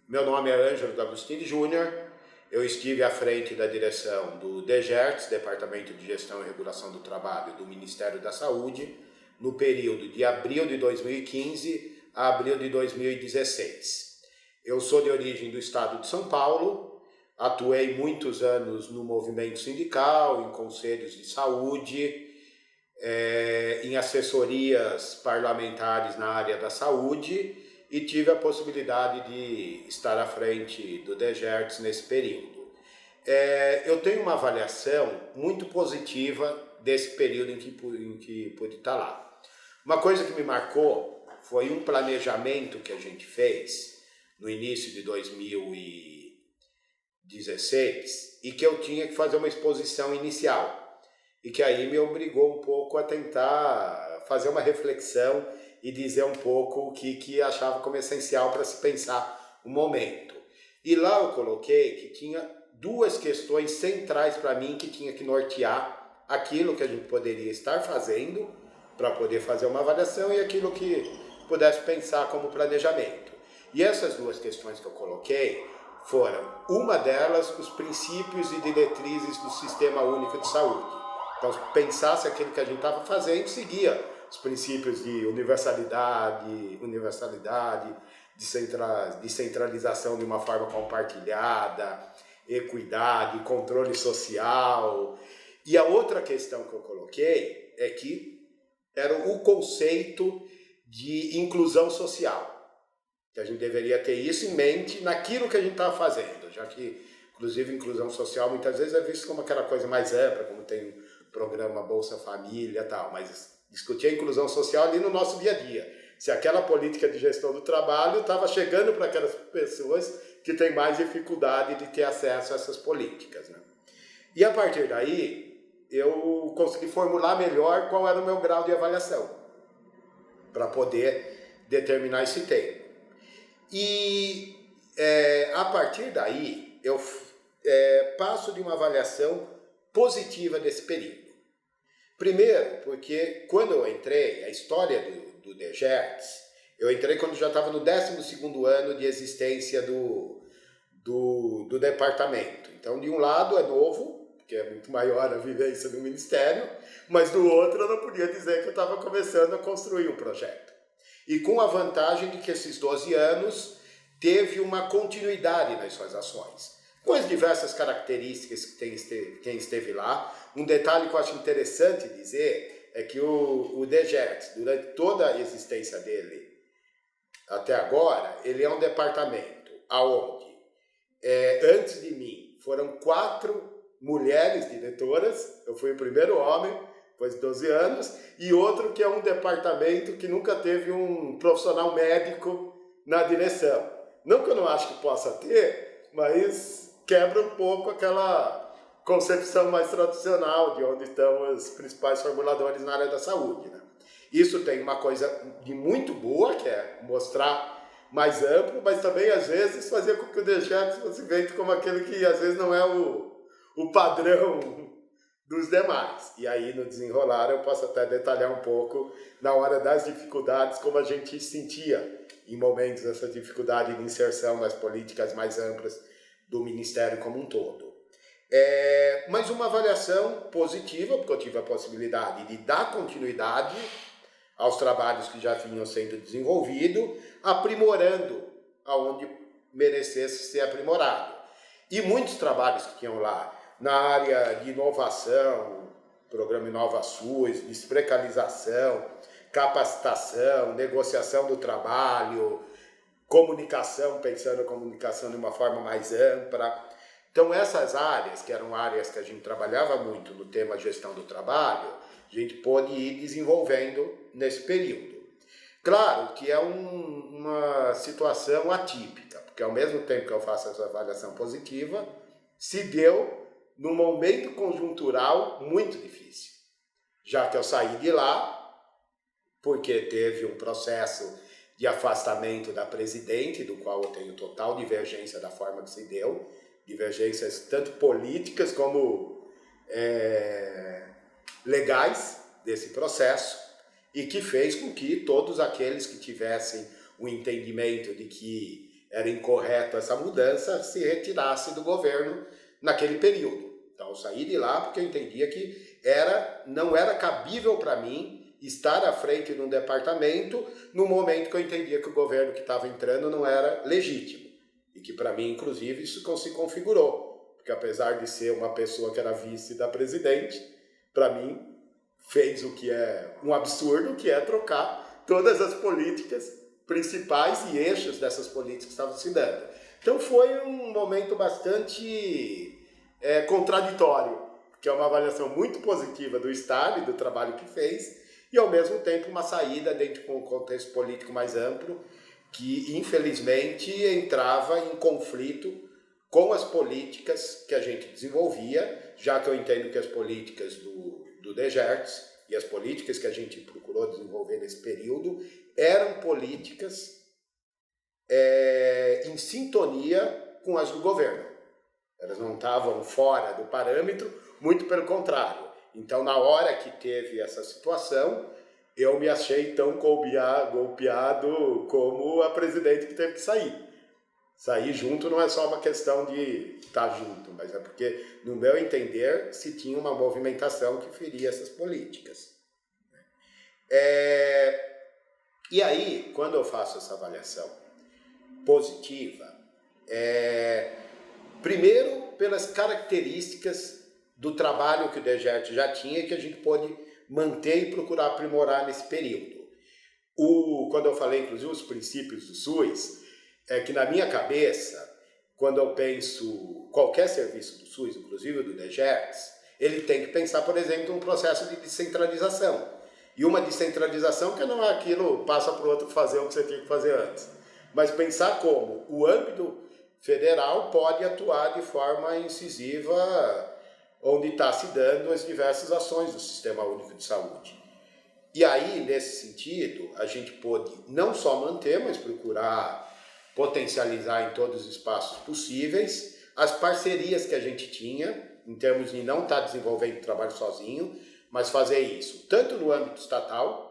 Meu nome é Ângelo D'Agostini Júnior, eu estive à frente da direção do DGERTS, Departamento de Gestão e Regulação do Trabalho do Ministério da Saúde, no período de abril de 2015 a abril de 2016. Eu sou de origem do estado de São Paulo, atuei muitos anos no movimento sindical, em conselhos de saúde, em assessorias parlamentares na área da saúde, e tive a possibilidade de estar à frente do DGERTS nesse período. Eu tenho uma avaliação muito positiva desse período em que pude estar lá. Uma coisa que me marcou foi um planejamento que a gente fez no início de 2016 e que eu tinha que fazer uma exposição inicial e que aí me obrigou um pouco a tentar fazer uma reflexão e dizer um pouco o que achava como essencial para se pensar o momento. E lá eu coloquei que tinha duas questões centrais para mim que tinha que nortear aquilo que a gente poderia estar fazendo para poder fazer uma avaliação e aquilo que pudesse pensar como planejamento. E essas duas questões que eu coloquei foram, uma delas, os princípios e diretrizes do Sistema Único de Saúde. Então, pensar se aquilo que a gente estava fazendo seguia os princípios de universalidade, descentralização de uma forma compartilhada, equidade, controle social. E a outra questão que eu coloquei é que era o conceito de inclusão social, que a gente deveria ter isso em mente naquilo que a gente estava fazendo, já que, inclusive, inclusão social muitas vezes é visto como aquela coisa mais ampla, como tem o programa Bolsa Família e tal, mas discutir a inclusão social ali no nosso dia a dia. Se aquela política de gestão do trabalho estava chegando para aquelas pessoas que têm mais dificuldade de ter acesso a essas políticas, né? E a partir daí, eu consegui formular melhor qual era o meu grau de avaliação para poder determinar esse tempo. E a partir daí, eu passo de uma avaliação positiva desse período. Primeiro, porque quando eu entrei, a história do DGERTS, eu entrei quando já estava no 12º ano de existência do departamento. Então, de um lado é novo, porque é muito maior a vivência do Ministério, mas do outro eu não podia dizer que eu estava começando a construir um projeto. E com a vantagem de que esses 12 anos teve uma continuidade nas suas ações, com as diversas características que quem esteve lá. Um detalhe que eu acho interessante dizer é que o DGERTS, durante toda a existência dele até agora, ele é um departamento onde, antes de mim, foram 4 mulheres diretoras, eu fui o primeiro homem, depois de 12 anos, e outro que é um departamento que nunca teve um profissional médico na direção. Não que eu não acho que possa ter, mas quebra um pouco aquela concepção mais tradicional de onde estão os principais formuladores na área da saúde, né? Isso tem uma coisa de muito boa, que é mostrar mais amplo, mas também, às vezes, fazer com que o DGERTS fosse visto como aquele que, às vezes, não é o padrão dos demais. E aí, no desenrolar, eu posso até detalhar um pouco, na hora das dificuldades, como a gente sentia em momentos essa dificuldade de inserção nas políticas mais amplas do Ministério como um todo. Mas uma avaliação positiva, porque eu tive a possibilidade de dar continuidade aos trabalhos que já vinham sendo desenvolvidos, aprimorando aonde merecesse ser aprimorado. E muitos trabalhos que tinham lá, na área de inovação, programa Inova SUS, desprecarização, capacitação, negociação do trabalho, comunicação, pensando a comunicação de uma forma mais ampla. Então, essas áreas, que eram áreas que a gente trabalhava muito no tema gestão do trabalho, a gente pôde ir desenvolvendo nesse período. Claro que é uma situação atípica, porque ao mesmo tempo que eu faço essa avaliação positiva, se deu num momento conjuntural muito difícil, já que eu saí de lá, porque teve um processo de afastamento da presidente, do qual eu tenho total divergência da forma que se deu, divergências tanto políticas como legais desse processo, e que fez com que todos aqueles que tivessem o entendimento de que era incorreto essa mudança, se retirasse do governo naquele período. Então eu saí de lá porque eu entendia que não era cabível para mim estar à frente de um departamento no momento que eu entendia que o governo que estava entrando não era legítimo. E que para mim, inclusive, isso se configurou. Porque apesar de ser uma pessoa que era vice da presidente, para mim fez o que é um absurdo, que é trocar todas as políticas principais e eixos dessas políticas que estavam se dando. Então foi um momento bastante contraditório, que é uma avaliação muito positiva do Estado e do trabalho que fez, e ao mesmo tempo uma saída dentro de um contexto político mais amplo, que infelizmente entrava em conflito com as políticas que a gente desenvolvia, já que eu entendo que as políticas do DGERTS e as políticas que a gente procurou desenvolver nesse período eram políticas em sintonia com as do governo. Elas não estavam fora do parâmetro, muito pelo contrário. Então, na hora que teve essa situação, eu me achei tão golpeado como a presidente que teve que sair. Sair junto não é só uma questão de estar junto, mas é porque, no meu entender, se tinha uma movimentação que feria essas políticas. E aí, quando eu faço essa avaliação positiva, primeiro pelas características do trabalho que o DGERT já tinha e que a gente pôde manter e procurar aprimorar nesse período. Quando eu falei, inclusive, os princípios do SUS, é que na minha cabeça, quando eu penso qualquer serviço do SUS, inclusive do DGERTS, ele tem que pensar, por exemplo, um processo de descentralização. E uma descentralização que não é aquilo, passa para o outro fazer o que você tinha que fazer antes. Mas pensar como o âmbito federal pode atuar de forma incisiva onde está se dando as diversas ações do Sistema Único de Saúde. E aí, nesse sentido, a gente pôde não só manter, mas procurar potencializar em todos os espaços possíveis as parcerias que a gente tinha, em termos de não estar desenvolvendo trabalho sozinho, mas fazer isso tanto no âmbito estatal,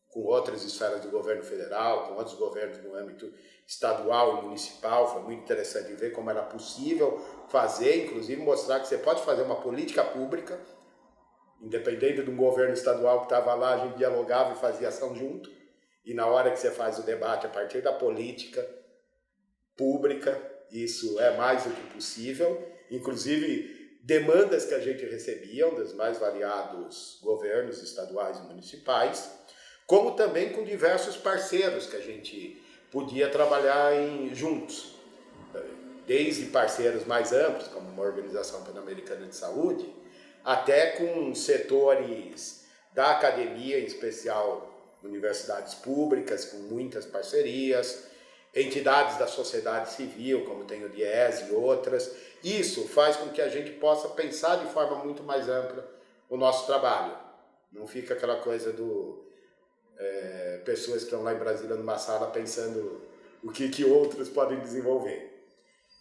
com outras esferas do governo federal, com outros governos no âmbito estadual e municipal. Foi muito interessante ver como era possível fazer, inclusive mostrar que você pode fazer uma política pública, independente de um governo estadual que estava lá, a gente dialogava e fazia ação junto, e na hora que você faz o debate a partir da política pública, isso é mais do que possível, inclusive demandas que a gente recebia dos mais variados governos estaduais e municipais, como também com diversos parceiros que a gente podia trabalhar juntos, desde parceiros mais amplos, como uma Organização Pan-Americana de Saúde, até com setores da academia, em especial universidades públicas, com muitas parcerias, entidades da sociedade civil, como tem o DIES e outras. Isso faz com que a gente possa pensar de forma muito mais ampla o nosso trabalho. Não fica aquela coisa pessoas que estão lá em Brasília numa sala pensando o que outros podem desenvolver.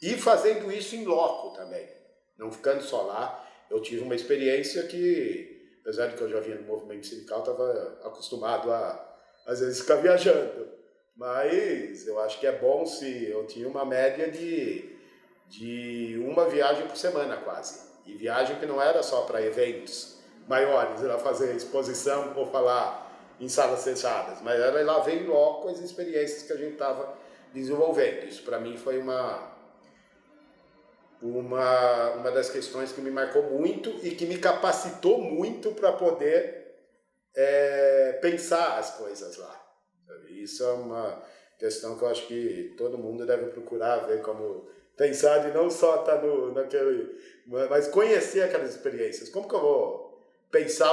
E fazendo isso em loco também, não ficando só lá. Eu tive uma experiência que, apesar de que eu já vinha no movimento sindical, estava acostumado a, às vezes, ficar viajando. Mas eu acho que é bom se eu tinha uma média de uma viagem por semana quase. E viagem que não era só para eventos maiores, era fazer exposição ou falar em salas fechadas, mas era ir lá ver em loco as experiências que a gente estava desenvolvendo. Isso para mim foi uma das questões que me marcou muito e que me capacitou muito para poder pensar as coisas lá. Isso é uma questão que eu acho que todo mundo deve procurar ver como pensar de não só estar naquele, mas conhecer aquelas experiências. Como que eu vou pensar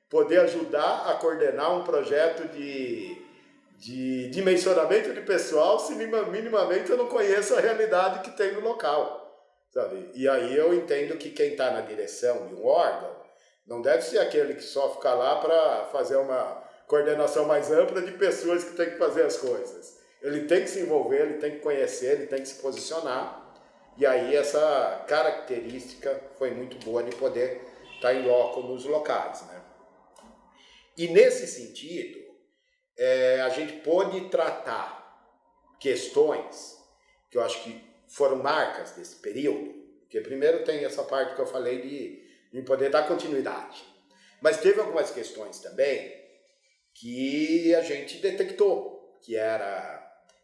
poder ajudar a coordenar um projeto de dimensionamento de pessoal se minimamente eu não conheço a realidade que tem no local, sabe? E aí eu entendo que quem está na direção de um órgão não deve ser aquele que só fica lá para fazer uma coordenação mais ampla de pessoas que têm que fazer as coisas. Ele tem que se envolver, ele tem que conhecer, ele tem que se posicionar. E aí essa característica foi muito boa de poder estar em loco nos locais, né? E nesse sentido, a gente pôde tratar questões que eu acho que foram marcas desse período, porque primeiro tem essa parte que eu falei de poder dar continuidade, mas teve algumas questões também que a gente detectou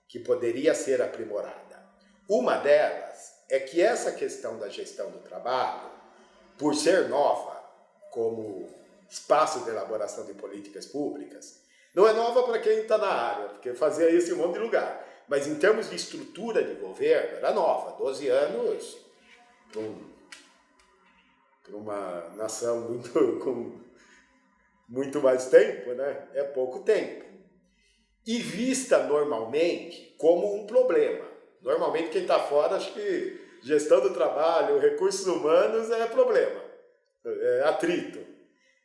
que poderia ser aprimorada. Uma delas é que essa questão da gestão do trabalho, por ser nova como espaço de elaboração de políticas públicas, não é nova para quem está na área, porque fazia isso em um monte de lugar. Mas em termos de estrutura de governo, era nova. 12 anos para uma nação com muito mais tempo, né? É pouco tempo. E vista normalmente como um problema. Normalmente quem está fora acha que gestão do trabalho, recursos humanos é problema, é atrito.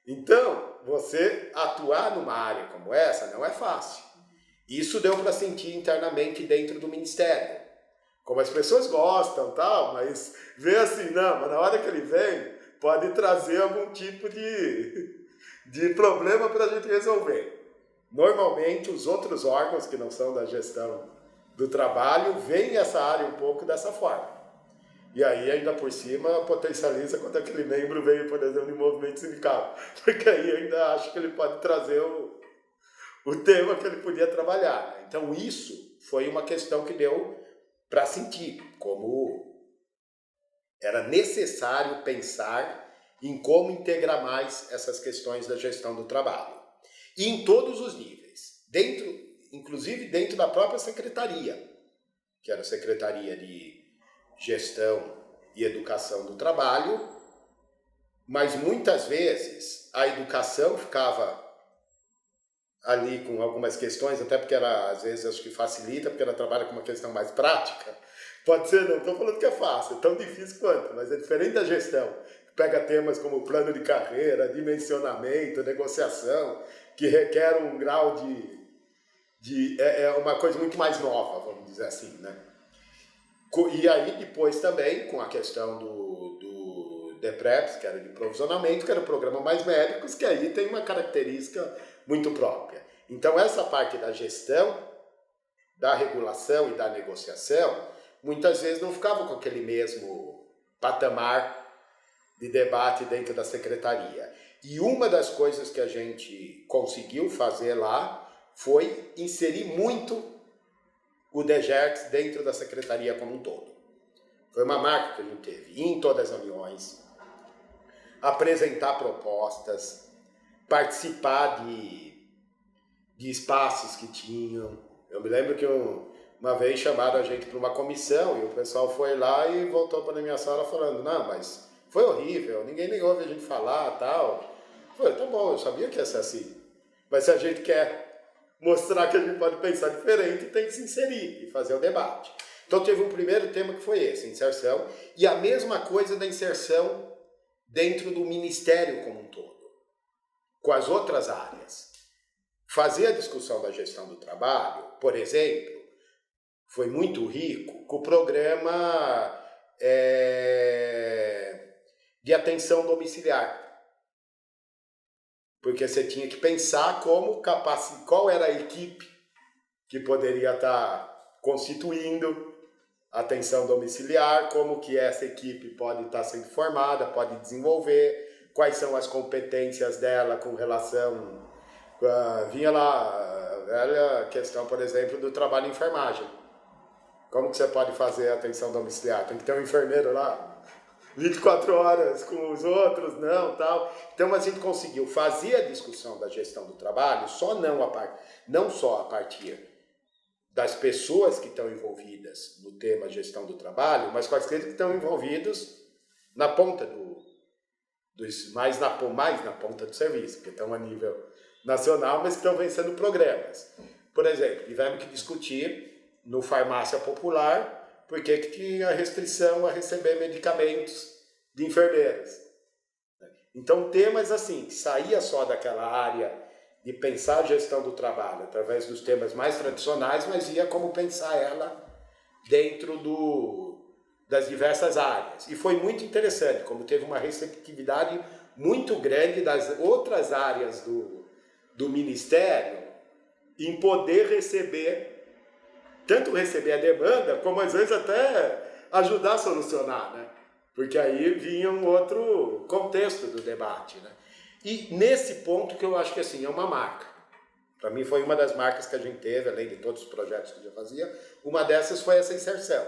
Então, você atuar numa área como essa não é fácil. Isso deu para sentir internamente dentro do Ministério. Como as pessoas gostam, tal, mas vê assim, não, mas na hora que ele vem, pode trazer algum tipo de problema para a gente resolver. Normalmente, os outros órgãos que não são da gestão do trabalho veem essa área um pouco dessa forma. E aí, ainda por cima, potencializa quando aquele membro veio, por exemplo, de movimento sindical. Porque aí ainda acho que ele pode trazer o tema que ele podia trabalhar. Então, isso foi uma questão que deu para sentir, como era necessário pensar em como integrar mais essas questões da gestão do trabalho. E em todos os níveis, inclusive dentro da própria secretaria, que era a Secretaria de Gestão e Educação do Trabalho, mas muitas vezes a educação ficava ali com algumas questões, até porque ela, às vezes, acho que facilita, porque ela trabalha com uma questão mais prática. Pode ser, não estou falando que é fácil, é tão difícil quanto, mas é diferente da gestão, que pega temas como plano de carreira, dimensionamento, negociação, que requer um grau é uma coisa muito mais nova, vamos dizer assim, né? E aí, depois também, com a questão do DEPREPS, que era de provisionamento, que era o programa Mais Médicos, que aí tem uma característica muito própria. Então, essa parte da gestão, da regulação e da negociação, muitas vezes não ficava com aquele mesmo patamar de debate dentro da secretaria. E uma das coisas que a gente conseguiu fazer lá foi inserir muito o DGERTS dentro da secretaria como um todo. Foi uma marca que a gente teve, ir em todas as reuniões, apresentar propostas, participar de espaços que tinham. Eu me lembro que uma vez chamaram a gente para uma comissão e o pessoal foi lá e voltou para a minha sala falando, não, mas foi horrível, ninguém nem ouve a gente falar, tal. Eu falei, tá bom, eu sabia que ia ser assim. Mas se a gente quer mostrar que a gente pode pensar diferente, tem que se inserir e fazer o debate. Então teve um primeiro tema que foi esse, inserção, e a mesma coisa da inserção dentro do Ministério como um todo, com as outras áreas. Fazer a discussão da gestão do trabalho, por exemplo, foi muito rico com o programa de atenção domiciliar. Porque você tinha que pensar qual era a equipe que poderia estar constituindo a atenção domiciliar, como que essa equipe pode estar sendo formada, pode desenvolver, quais são as competências dela com relação... vinha lá a velha questão, por exemplo, do trabalho em enfermagem. Como que você pode fazer a atenção domiciliar? Tem que ter um enfermeiro lá 24 horas com os outros, não, tal. Então a gente conseguiu fazer a discussão da gestão do trabalho, não só a partir das pessoas que estão envolvidas no tema gestão do trabalho, mas quaisquer que estão envolvidos na ponta mais na ponta do serviço, porque estão a nível nacional, mas que estão vencendo programas. Por exemplo, tivemos que discutir no Farmácia Popular por que tinha restrição a receber medicamentos de enfermeiras. Então, temas assim, que saía só daquela área de pensar a gestão do trabalho através dos temas mais tradicionais, mas ia como pensar ela dentro das diversas áreas. E foi muito interessante, como teve uma receptividade muito grande das outras áreas do Ministério em poder receber tanto receber a demanda, como às vezes até ajudar a solucionar, né? Porque aí vinha um outro contexto do debate, né? E nesse ponto que eu acho que assim, é uma marca. Para mim foi uma das marcas que a gente teve, além de todos os projetos que eu já fazia, uma dessas foi essa inserção.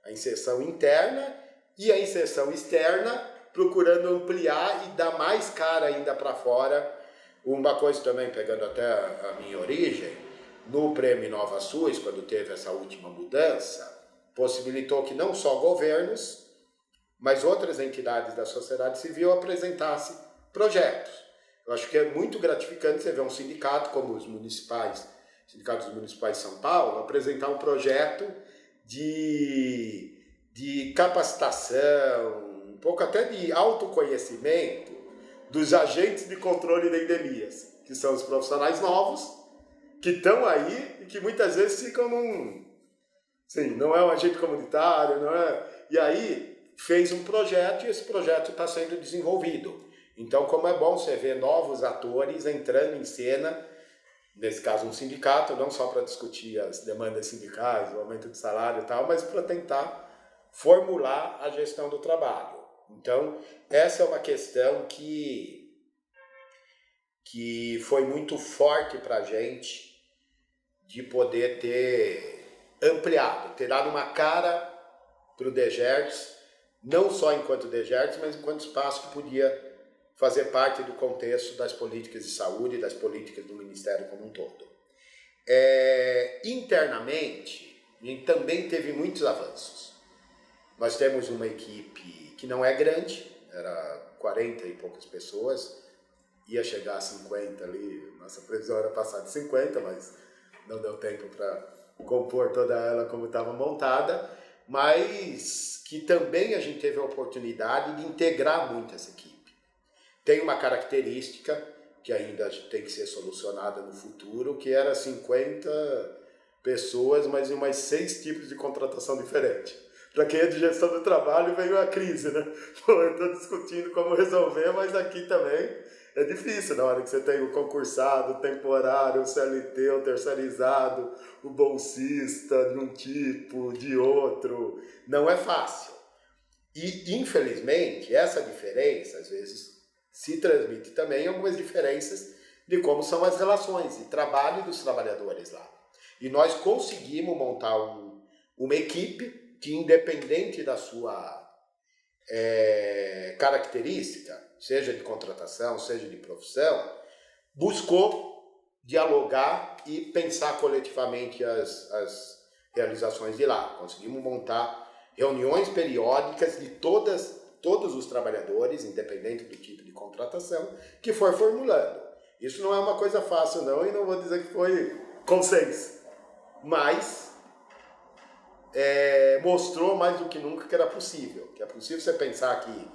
A inserção interna e a inserção externa, procurando ampliar e dar mais cara ainda para fora. Uma coisa também, pegando até a minha origem, no Prêmio Inova SUS, quando teve essa última mudança, possibilitou que não só governos, mas outras entidades da sociedade civil apresentassem projetos. Eu acho que é muito gratificante você ver um sindicato como os sindicatos municipais de São Paulo, apresentar um projeto de capacitação, um pouco até de autoconhecimento dos agentes de controle de endemias, que são os profissionais novos, que estão aí e que muitas vezes ficam sim, não é um agente comunitário, não é... E aí fez um projeto e esse projeto está sendo desenvolvido. Então, como é bom você ver novos atores entrando em cena, nesse caso um sindicato, não só para discutir as demandas sindicais, o aumento de salário e tal, mas para tentar formular a gestão do trabalho. Então, essa é uma questão que foi muito forte para a gente de poder ter ampliado, ter dado uma cara para o DGERTS, não só enquanto DGERTS, mas enquanto espaço que podia fazer parte do contexto das políticas de saúde e das políticas do Ministério como um todo. Internamente, a gente também teve muitos avanços. Nós temos uma equipe que não é grande, era 40 e poucas pessoas, ia chegar a 50 ali, nossa previsão era passar de 50, mas não deu tempo para compor toda ela como estava montada, mas que também a gente teve a oportunidade de integrar muito essa equipe. Tem uma característica que ainda tem que ser solucionada no futuro, que era 50 pessoas, mas em mais 6 tipos de contratação diferentes. Para quem é de gestão do trabalho, veio a crise, né? Pô, eu estou discutindo como resolver, mas aqui também é difícil, na hora que você tem o concursado, o temporário, o CLT, o terceirizado, o bolsista de um tipo, de outro. Não é fácil. E, infelizmente, essa diferença, às vezes, se transmite também em algumas diferenças de como são as relações de trabalho dos trabalhadores lá. E nós conseguimos montar uma equipe que, independente da sua característica, seja de contratação, seja de profissão, buscou dialogar e pensar coletivamente as realizações de lá. Conseguimos montar reuniões periódicas de todos os trabalhadores, independente do tipo de contratação, que for formulando. Isso não é uma coisa fácil não, e não vou dizer que foi consenso, mas mostrou mais do que nunca que era possível. Que é possível você pensar que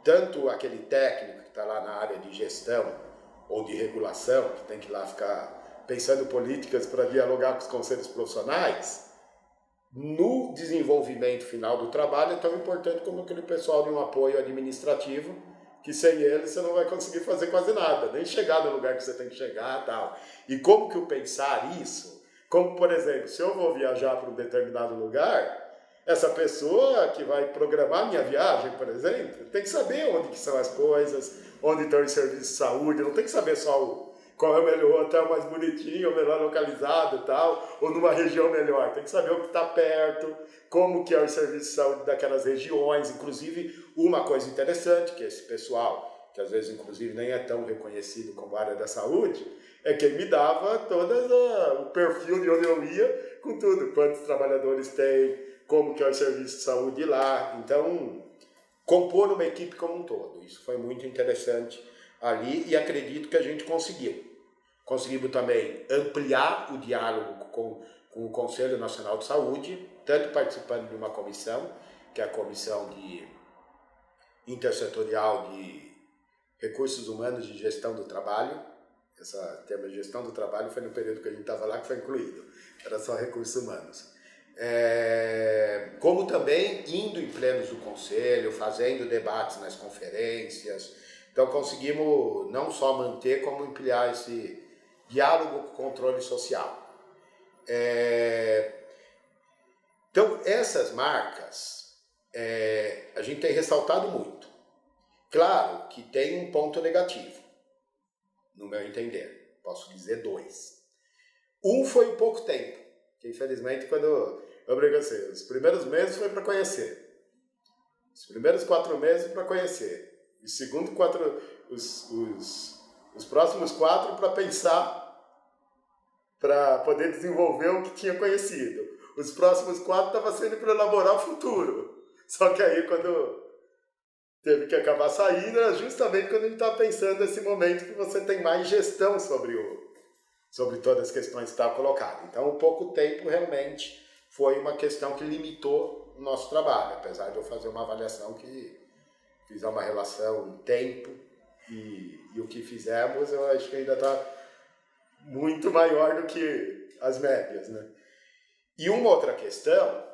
tanto aquele técnico que está lá na área de gestão ou de regulação, que tem que ir lá ficar pensando políticas para dialogar com os conselhos profissionais, no desenvolvimento final do trabalho é tão importante como aquele pessoal de um apoio administrativo, que sem ele você não vai conseguir fazer quase nada, nem chegar no lugar que você tem que chegar e tal. E como que eu pensar isso? Como, por exemplo, se eu vou viajar para um determinado lugar, essa pessoa que vai programar minha viagem, por exemplo, tem que saber onde que são as coisas, onde estão os serviços de saúde, não tem que saber só qual é o melhor hotel mais bonitinho, o melhor localizado e tal, ou numa região melhor. Tem que saber o que está perto, como que é o serviço de saúde daquelas regiões. Inclusive, uma coisa interessante, que esse pessoal, que às vezes inclusive nem é tão reconhecido como área da saúde, é quem me dava todo o perfil de onde eu ia, com tudo, quantos trabalhadores tem, como que é o serviço de saúde lá. Então, compor uma equipe como um todo. Isso foi muito interessante ali e acredito que a gente conseguiu. Conseguimos também ampliar o diálogo com o Conselho Nacional de Saúde, tanto participando de uma comissão, que é a Comissão Intersetorial de Recursos Humanos de Gestão do Trabalho. Essa tema de gestão do trabalho foi no período que a gente estava lá que foi incluído, era só recursos humanos. Como também indo em plenos do Conselho, fazendo debates nas conferências. Então conseguimos não só manter, como ampliar esse diálogo com o controle social. Então, essas marcas, a gente tem ressaltado muito. Claro que tem um ponto negativo, no meu entender. Posso dizer 2. Um foi o pouco tempo, que infelizmente quando eu brinco assim, os primeiros meses foi para conhecer. Os primeiros 4 meses para conhecer. Os próximos 4 para pensar, para poder desenvolver o que tinha conhecido. Os próximos 4 estava sendo para elaborar o futuro. Só que aí quando teve que acabar saindo, era justamente quando a gente está pensando nesse momento que você tem mais gestão sobre todas as questões que estavam colocadas. Então, o pouco tempo realmente foi uma questão que limitou o nosso trabalho, apesar de eu fazer uma avaliação que fizer uma relação tempo e o que fizemos, eu acho que ainda está muito maior do que as médias, né? E uma outra questão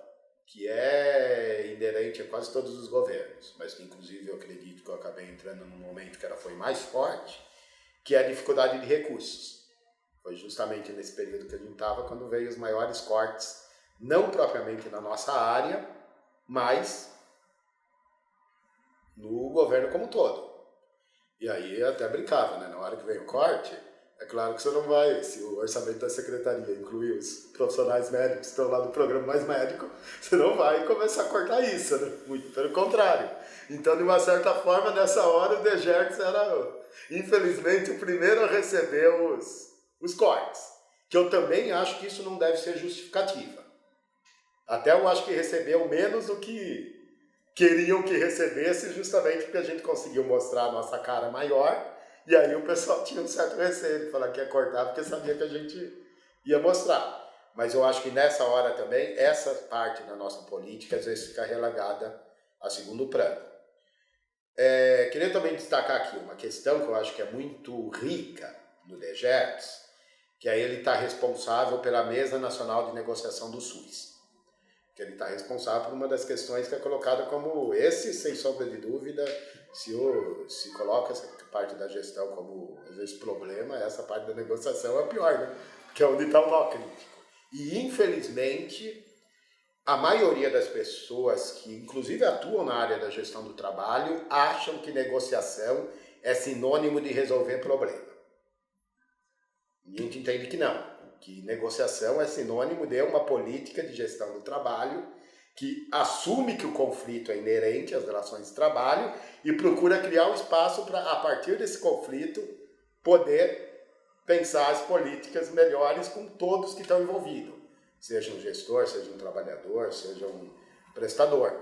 que é inerente a quase todos os governos, mas que inclusive eu acredito que eu acabei entrando num momento que ela foi mais forte, que é a dificuldade de recursos. Foi justamente nesse período que a gente estava quando veio os maiores cortes, não propriamente na nossa área, mas no governo como um todo. E aí eu até brincava, né? Na hora que veio o corte, é claro que você não vai, se o orçamento da secretaria incluir os profissionais médicos que estão lá no programa Mais Médico, você não vai começar a cortar isso, né? Muito pelo contrário. Então, de uma certa forma, nessa hora o DGERTS era, infelizmente, o primeiro a receber os cortes. Que eu também acho que isso não deve ser justificativa. Até eu acho que recebeu menos do que queriam que recebesse, justamente porque a gente conseguiu mostrar a nossa cara maior, e aí o pessoal tinha um certo receio de falar que ia cortar, porque sabia que a gente ia mostrar. Mas eu acho que nessa hora também, essa parte da nossa política às vezes fica relegada a segundo plano. Queria também destacar aqui uma questão que eu acho que é muito rica no DGERTS, que aí ele está responsável pela Mesa Nacional de Negociação do SUS. Que ele está responsável por uma das questões que é colocada como sem sombra de dúvida, se coloca essa parte da gestão como, às vezes, problema, essa parte da negociação é a pior, né? Que é onde está o nó crítico. E, infelizmente, a maioria das pessoas que, inclusive, atuam na área da gestão do trabalho, acham que negociação é sinônimo de resolver problema. E a gente entende que não. Que negociação é sinônimo de uma política de gestão do trabalho que assume que o conflito é inerente às relações de trabalho e procura criar um espaço para, a partir desse conflito, poder pensar as políticas melhores com todos que estão envolvidos, seja um gestor, seja um trabalhador, seja um prestador.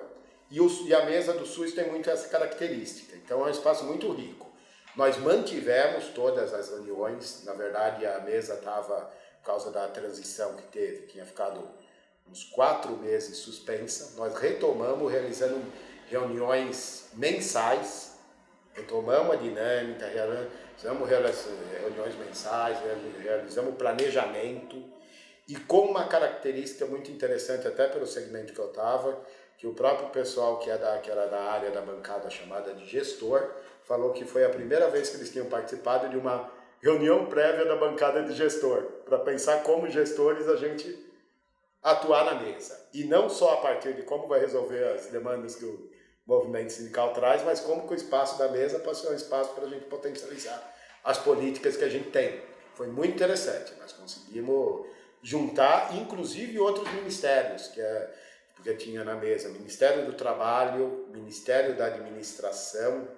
E a mesa do SUS tem muito essa característica, então é um espaço muito rico. Nós mantivemos todas as reuniões, na verdade a mesa estava, por causa da transição que teve, tinha ficado uns 4 meses suspensa. Nós retomamos realizando reuniões mensais, retomamos a dinâmica, realizamos reuniões mensais, realizamos planejamento, e com uma característica muito interessante, até pelo segmento que eu estava, que o próprio pessoal que era da área da bancada chamada de gestor, falou que foi a primeira vez que eles tinham participado de uma reunião prévia da bancada de gestor, para pensar como gestores a gente atuar na mesa. E não só a partir de como vai resolver as demandas que o movimento sindical traz, mas como que o espaço da mesa pode ser um espaço para a gente potencializar as políticas que a gente tem. Foi muito interessante, nós conseguimos juntar, inclusive, outros ministérios, porque tinha na mesa Ministério do Trabalho, Ministério da Administração,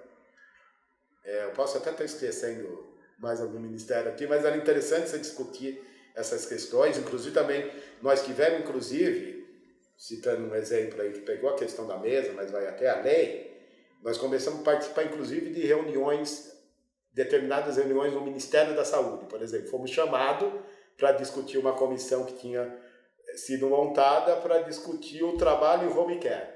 eu posso até estar esquecendo mais algum ministério aqui, mas era interessante você discutir essas questões. Inclusive também, nós tivemos, inclusive, citando um exemplo aí que pegou a questão da mesa, mas vai até a lei, nós começamos a participar, inclusive, de reuniões, determinadas reuniões no Ministério da Saúde, por exemplo. Fomos chamados para discutir uma comissão que tinha sido montada para discutir o trabalho em home care,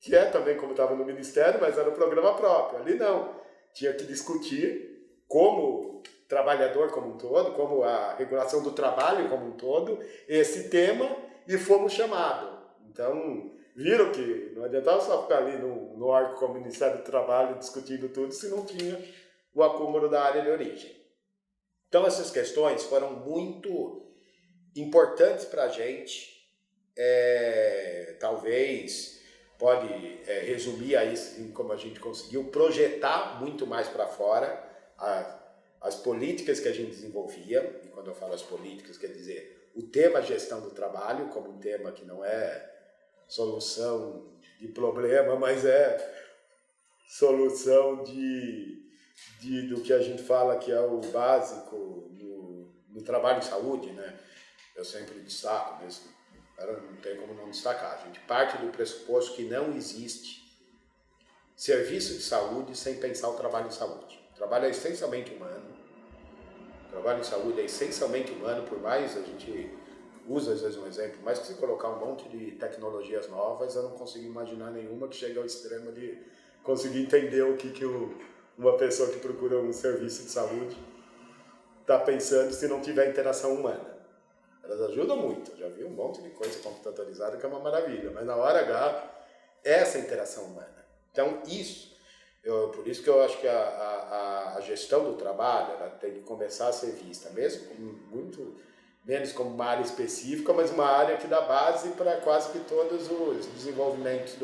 que é também como estava no Ministério, mas era um programa próprio. Ali não, tinha que discutir como trabalhador como um todo, como a regulação do trabalho como um todo, esse tema, e fomos chamados. Então, viram que não adiantava só ficar ali no órgão como o Ministério do Trabalho discutindo tudo se não tinha o acúmulo da área de origem. Então, essas questões foram muito importantes para a gente talvez pode resumir aí em como a gente conseguiu projetar muito mais para fora as políticas que a gente desenvolvia. E quando eu falo as políticas, quer dizer o tema gestão do trabalho como um tema que não é solução de problema, mas é solução do que a gente fala que é o básico no trabalho de saúde, né? Eu sempre destaco, mesmo, não tem como não destacar. A gente parte do pressuposto que não existe serviço de saúde sem pensar o trabalho em saúde. O trabalho é essencialmente humano. O trabalho em saúde é essencialmente humano, por mais a gente usa às vezes um exemplo, mas que se colocar um monte de tecnologias novas, eu não consigo imaginar nenhuma que chegue ao extremo de conseguir entender o que uma pessoa que procura um serviço de saúde está pensando se não tiver interação humana. Elas ajudam muito, eu já vi um monte de coisa computadorizada que é uma maravilha, mas na hora H, essa interação humana. Então por isso que eu acho que a gestão do trabalho ela tem que começar a ser vista, mesmo como muito menos como uma área específica, mas uma área que dá base para quase que todos os desenvolvimentos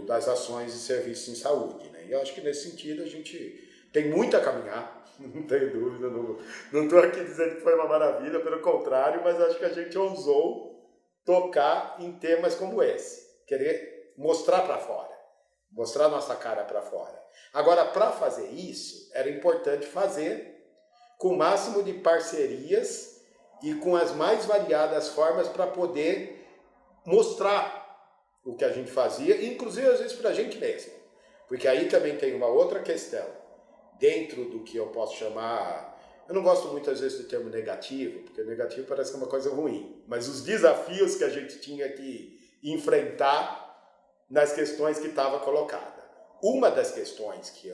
das ações e serviços em saúde, né? E eu acho que nesse sentido a gente tem muito a caminhar, não tenho dúvida, não estou aqui dizendo que foi uma maravilha, pelo contrário, mas acho que a gente ousou tocar em temas como esse, querer mostrar para fora, mostrar nossa cara para fora. Agora, para fazer isso, era importante fazer com o máximo de parcerias e com as mais variadas formas para poder mostrar o que a gente fazia, inclusive às vezes para a gente mesmo. Porque aí também tem uma outra questão, dentro do que eu posso chamar, eu não gosto muito às vezes do termo negativo, porque negativo parece que é uma coisa ruim, mas os desafios que a gente tinha que enfrentar nas questões que estava colocada. Uma das questões que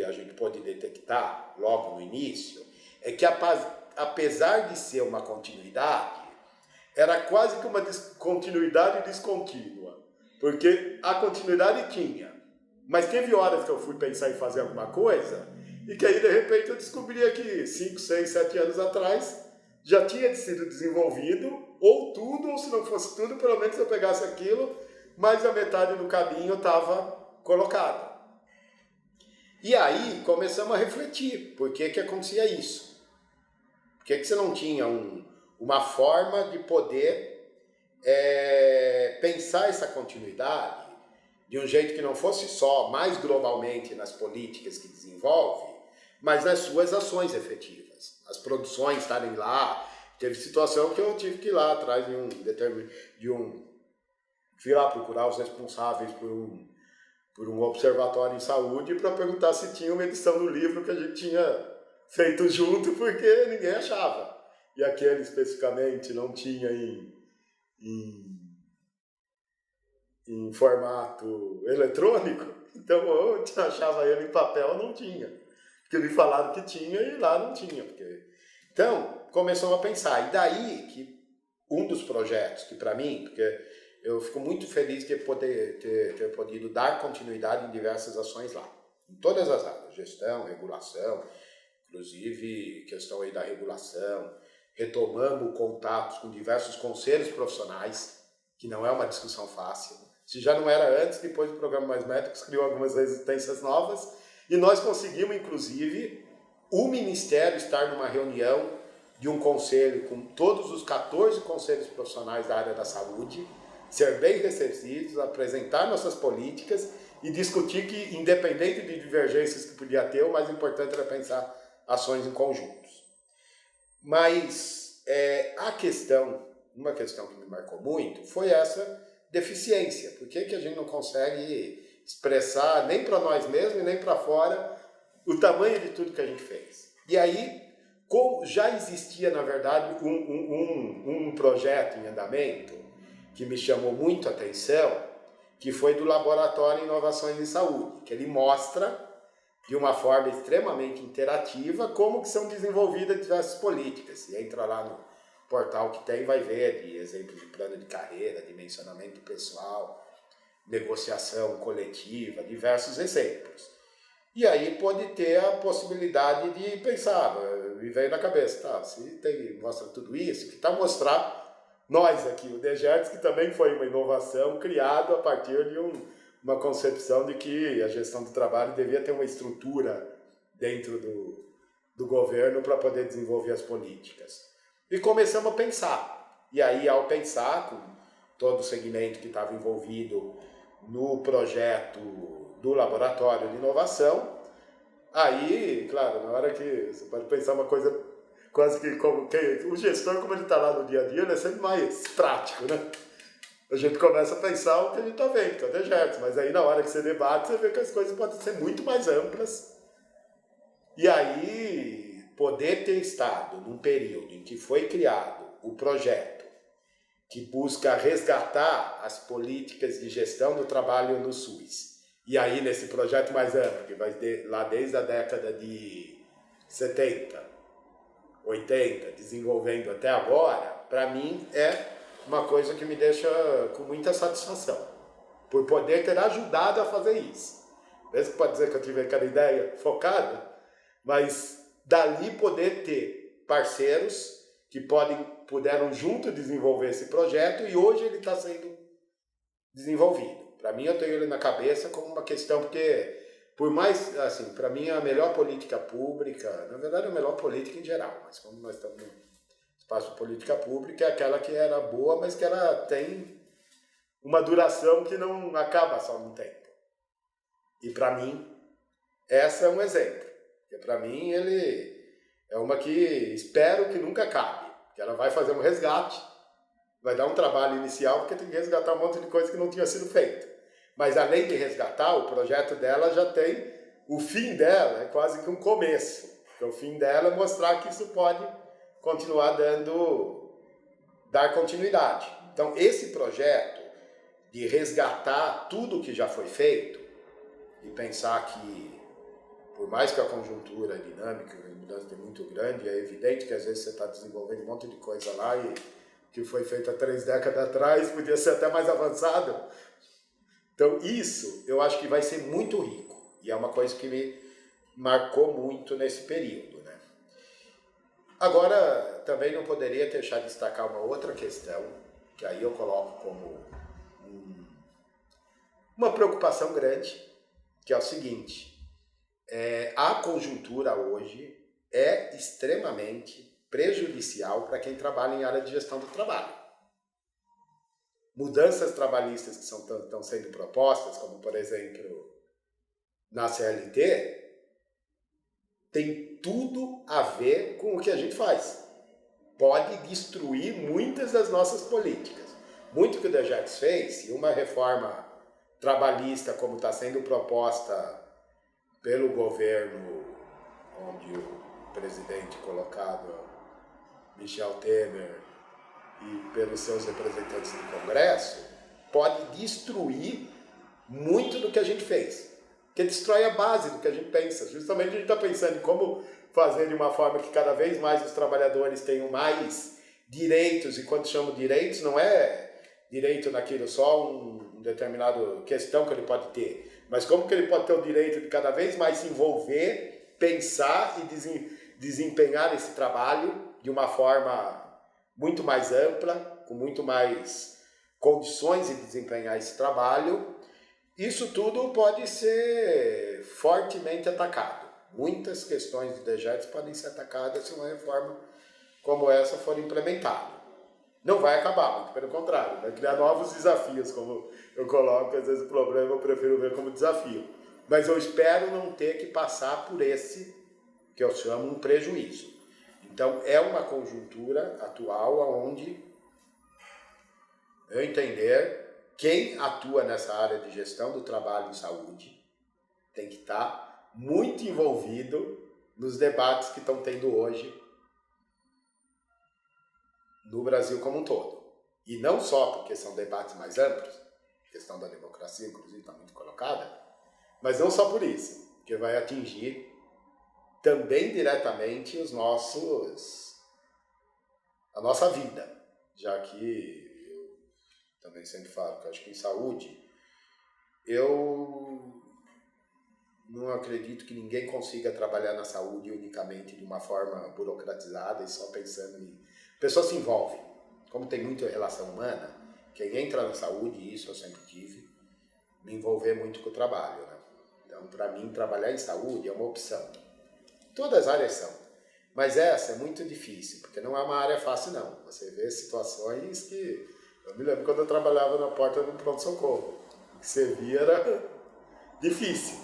a gente pode detectar logo no início é que apesar de ser uma continuidade, era quase que uma continuidade descontínua, porque a continuidade tinha, mas teve horas que eu fui pensar em fazer alguma coisa e que aí de repente eu descobria que 5, 6, 7 anos atrás já tinha sido desenvolvido, ou tudo, ou se não fosse tudo, pelo menos eu pegasse aquilo, mas a metade do caminho estava colocada. E aí começamos a refletir, por que acontecia isso? Por que você não tinha uma forma de poder pensar essa continuidade de um jeito que não fosse só mais globalmente nas políticas que desenvolve, mas nas suas ações efetivas, as produções estarem lá. Teve situação que eu tive que ir lá atrás fui lá procurar os responsáveis por um observatório em saúde para perguntar se tinha uma edição do livro que a gente tinha feito junto, porque ninguém achava. E aquele especificamente não tinha em formato eletrônico, então ou eu achava ele em papel, não tinha. Porque me falaram que tinha e lá não tinha. Então, começamos a pensar. E daí que um dos projetos que para mim, porque eu fico muito feliz de ter podido dar continuidade em diversas ações lá. Em todas as áreas, gestão, regulação, inclusive questão aí da regulação. Retomamos contatos com diversos conselhos profissionais, que não é uma discussão fácil. Se já não era antes, depois do programa Mais Médicos criou algumas resistências novas, e nós conseguimos, inclusive, o Ministério estar numa reunião de um conselho com todos os 14 conselhos profissionais da área da saúde, ser bem receptivos, apresentar nossas políticas e discutir que, independente de divergências que podia ter, o mais importante era pensar ações em conjuntos. Mas uma questão que me marcou muito foi essa deficiência. Por que a gente não consegue expressar nem para nós mesmos e nem para fora o tamanho de tudo que a gente fez? E aí, já existia, na verdade, um projeto em andamento que me chamou muito a atenção, que foi do Laboratório de Inovações em Saúde, que ele mostra de uma forma extremamente interativa como que são desenvolvidas diversas políticas. Você entra lá no portal que tem, vai ver de exemplos de plano de carreira, dimensionamento pessoal, negociação coletiva, diversos exemplos. E aí pode ter a possibilidade de pensar, me veio na cabeça, tá, se mostra tudo isso, que tal mostrar nós aqui, o DGERTS, que também foi uma inovação criada a partir de uma concepção de que a gestão do trabalho devia ter uma estrutura dentro do governo para poder desenvolver as políticas. E começamos a pensar. E aí, ao pensar, com todo o segmento que estava envolvido no projeto do laboratório de inovação, aí, claro, na hora que você pode pensar uma coisa quase que como que o gestor, como ele está lá no dia a dia, ele é sempre mais prático, né? A gente começa a pensar o que a gente está vendo, que é o DGERTS, mas aí na hora que você debate, você vê que as coisas podem ser muito mais amplas. E aí, poder ter estado num período em que foi criado o projeto que busca resgatar as políticas de gestão do trabalho no SUS. E aí, nesse projeto mais amplo, que vai lá desde a década de 70, 80, desenvolvendo até agora, para mim é uma coisa que me deixa com muita satisfação, por poder ter ajudado a fazer isso. Mesmo que pode dizer que eu tive aquela ideia focada, mas dali poder ter parceiros que puderam junto desenvolver esse projeto e hoje ele está sendo desenvolvido. Para mim, eu tenho ele na cabeça como uma questão, porque por mais, assim, para mim a melhor política pública, na verdade a melhor política em geral, mas como nós estamos no espaço de política pública, é aquela que era boa, mas que ela tem uma duração que não acaba só no tempo. E para mim, essa é um exemplo. Porque para mim ele é uma que espero que nunca acabe, que ela vai fazer um resgate, vai dar um trabalho inicial, porque tem que resgatar um monte de coisa que não tinha sido feita. Mas além de resgatar, o projeto dela já tem, o fim dela é quase que um começo. Porque o fim dela é mostrar que isso pode continuar dar continuidade. Então esse projeto de resgatar tudo que já foi feito e pensar que, por mais que a conjuntura dinâmica, a mudança é muito grande, é evidente que às vezes você está desenvolvendo um monte de coisa lá e que foi feito há 3 décadas atrás podia ser até mais avançado. Então isso eu acho que vai ser muito rico e é uma coisa que me marcou muito nesse período, né? Agora, também não poderia deixar de destacar uma outra questão, que aí eu coloco como uma preocupação grande, que é o seguinte: a conjuntura hoje é extremamente prejudicial para quem trabalha em área de gestão do trabalho. Mudanças trabalhistas que estão sendo propostas, como por exemplo na CLT, tem tudo a ver com o que a gente faz. Pode destruir muitas das nossas políticas. Muito que o DGERTS fez, e uma reforma trabalhista como está sendo proposta pelo governo, onde o presidente colocado, Michel Temer, e pelos seus representantes no Congresso, pode destruir muito do que a gente fez. Que destrói a base do que a gente pensa. Justamente a gente está pensando em como fazer de uma forma que cada vez mais os trabalhadores tenham mais direitos, e quando chamo direitos, não é direito naquilo só um determinado questão que ele pode ter, mas como que ele pode ter o direito de cada vez mais se envolver, pensar e desempenhar esse trabalho de uma forma muito mais ampla, com muito mais condições de desempenhar esse trabalho. Isso tudo pode ser fortemente atacado. Muitas questões do DGERTS podem ser atacadas se uma reforma como essa for implementada. Não vai acabar, muito pelo contrário, vai criar novos desafios, como eu coloco, às vezes o problema eu prefiro ver como desafio. Mas eu espero não ter que passar por esse, que eu chamo um prejuízo. Então é uma conjuntura atual onde eu entender quem atua nessa área de gestão do trabalho e saúde tem que estar muito envolvido nos debates que estão tendo hoje no Brasil como um todo. E não só porque são debates mais amplos, a questão da democracia, inclusive, está muito colocada, mas não só por isso, porque vai atingir também diretamente a nossa vida, já que eu também sempre falo que eu acho que em saúde eu não acredito que ninguém consiga trabalhar na saúde unicamente de uma forma burocratizada e só pensando em... A pessoa se envolve. como tem muita relação humana, quem entra na saúde, isso eu sempre tive, me envolver muito com o trabalho, né? Então, para mim, trabalhar em saúde é uma opção. Todas as áreas são. Mas essa é muito difícil, porque não é uma área fácil, não. Você vê situações que... Eu me lembro quando eu trabalhava na porta do pronto-socorro. O que você via era difícil.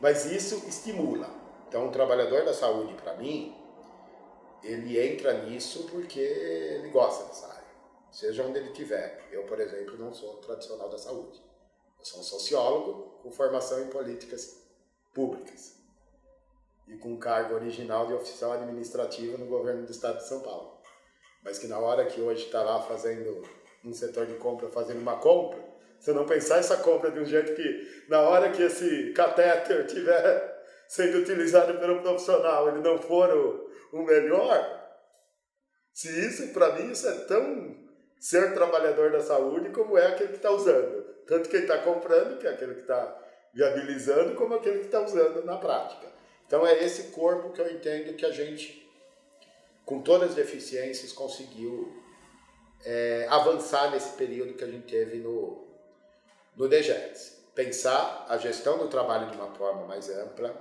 Mas isso estimula. Então, um trabalhador da saúde, para mim, ele entra nisso porque ele gosta dessa área. Seja onde ele estiver. Eu, por exemplo, não sou tradicional da saúde. Eu sou um sociólogo com formação em políticas públicas e com cargo original de oficial administrativo no governo do estado de São Paulo. Mas que na hora que hoje está lá fazendo um setor de compra, fazendo uma compra, você não pensar essa compra de um jeito que na hora que esse catéter estiver sendo utilizado pelo profissional, ele não for o melhor, se isso, para mim, isso é tão ser trabalhador da saúde como é aquele que está usando. Tanto quem está comprando, que é aquele que está viabilizando, como aquele que está usando na prática. Então é esse corpo que eu entendo que a gente, com todas as deficiências, conseguiu avançar nesse período que a gente teve no DGERTS. Pensar a gestão do trabalho de uma forma mais ampla,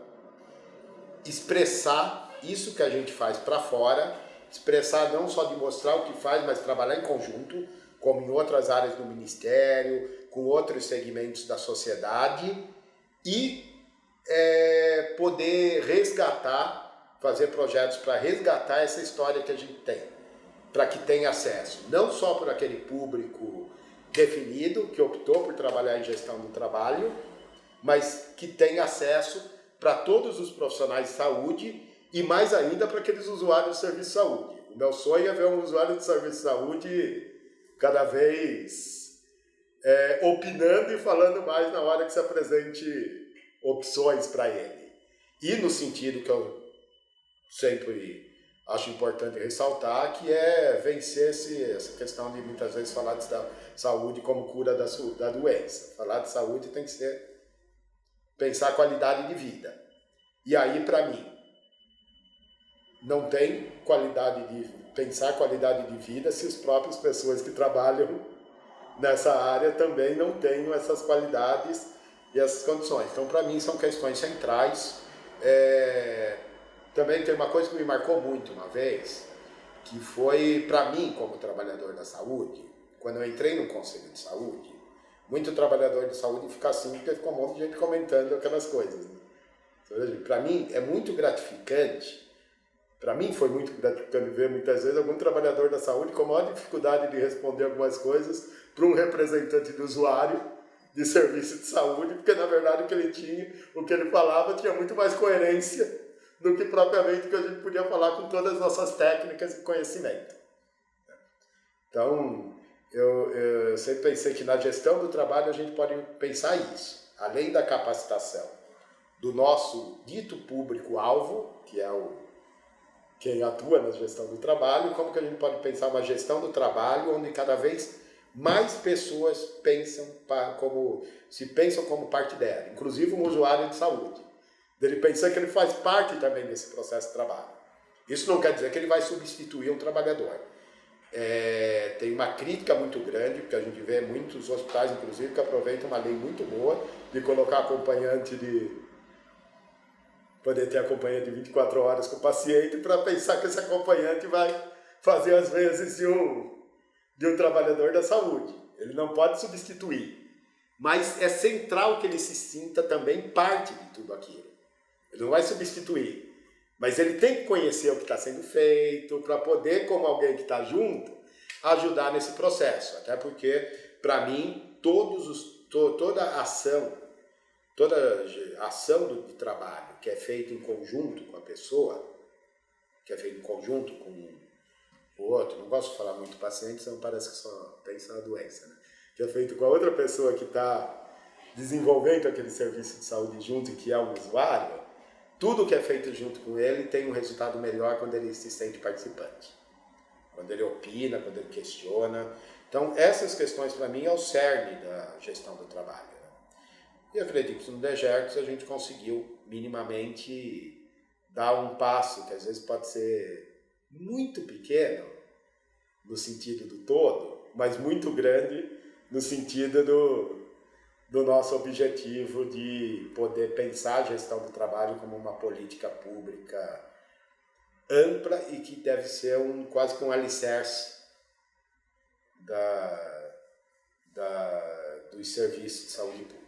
expressar isso que a gente faz para fora, expressar não só de mostrar o que faz, mas trabalhar em conjunto, como em outras áreas do Ministério, com outros segmentos da sociedade e poder resgatar, fazer projetos para resgatar essa história que a gente tem, para que tenha acesso, não só por aquele público definido, que optou por trabalhar em gestão do trabalho, mas que tenha acesso para todos os profissionais de saúde e mais ainda para aqueles usuários de serviço de saúde. O meu sonho é ver um usuário de serviço de saúde cada vez opinando e falando mais na hora que se apresente opções para ele. E no sentido que eu sempre acho importante ressaltar, que é vencer essa questão de muitas vezes falar de saúde como cura da doença. Falar de saúde tem que ser pensar qualidade de vida. E aí, para mim, não tem pensar qualidade de vida se as próprias pessoas que trabalham nessa área também não tenham essas qualidades e essas condições. Então, para mim, são questões centrais. Também tem uma coisa que me marcou muito uma vez, que foi, para mim, como trabalhador da saúde, quando eu entrei no Conselho de Saúde, muito trabalhador de saúde fica assim, porque ficou um monte de gente comentando aquelas coisas. Né? Para mim, é muito gratificante. Para mim foi muito gratificante ver muitas vezes algum trabalhador da saúde com a maior dificuldade de responder algumas coisas para um representante do usuário de serviço de saúde, porque na verdade o que ele falava tinha muito mais coerência do que propriamente o que a gente podia falar com todas as nossas técnicas e conhecimento. Então, eu sempre pensei que na gestão do trabalho a gente pode pensar isso, além da capacitação do nosso dito público-alvo, que é quem atua na gestão do trabalho, como que a gente pode pensar uma gestão do trabalho onde cada vez mais pessoas se pensam como parte dela, inclusive um usuário de saúde. Ele pensa que ele faz parte também desse processo de trabalho. Isso não quer dizer que ele vai substituir um trabalhador. Tem uma crítica muito grande, porque a gente vê muitos hospitais, inclusive, que aproveitam uma lei muito boa de colocar poder ter acompanhante de 24 horas com o paciente para pensar que esse acompanhante vai fazer as vezes de um trabalhador da saúde. Ele não pode substituir, mas é central que ele se sinta também parte de tudo aquilo. Ele não vai substituir, mas ele tem que conhecer o que está sendo feito para poder, como alguém que está junto, ajudar nesse processo. Até porque, para mim, toda ação de trabalho que é feita em conjunto com a pessoa, que é feita em conjunto com o outro, não gosto de falar muito paciente, senão parece que só pensa na doença, né? Que é feito com a outra pessoa que está desenvolvendo aquele serviço de saúde junto e que é um usuário, tudo que é feito junto com ele tem um resultado melhor quando ele se sente participante. Quando ele opina, quando ele questiona. Então, essas questões, para mim, é o cerne da gestão do trabalho. Né? E eu acredito que no DGERTS a gente conseguiu minimamente dar um passo, que às vezes pode ser muito pequeno, no sentido do todo, mas muito grande no sentido do nosso objetivo de poder pensar a gestão do trabalho como uma política pública ampla e que deve ser quase que um alicerce dos serviços de saúde pública.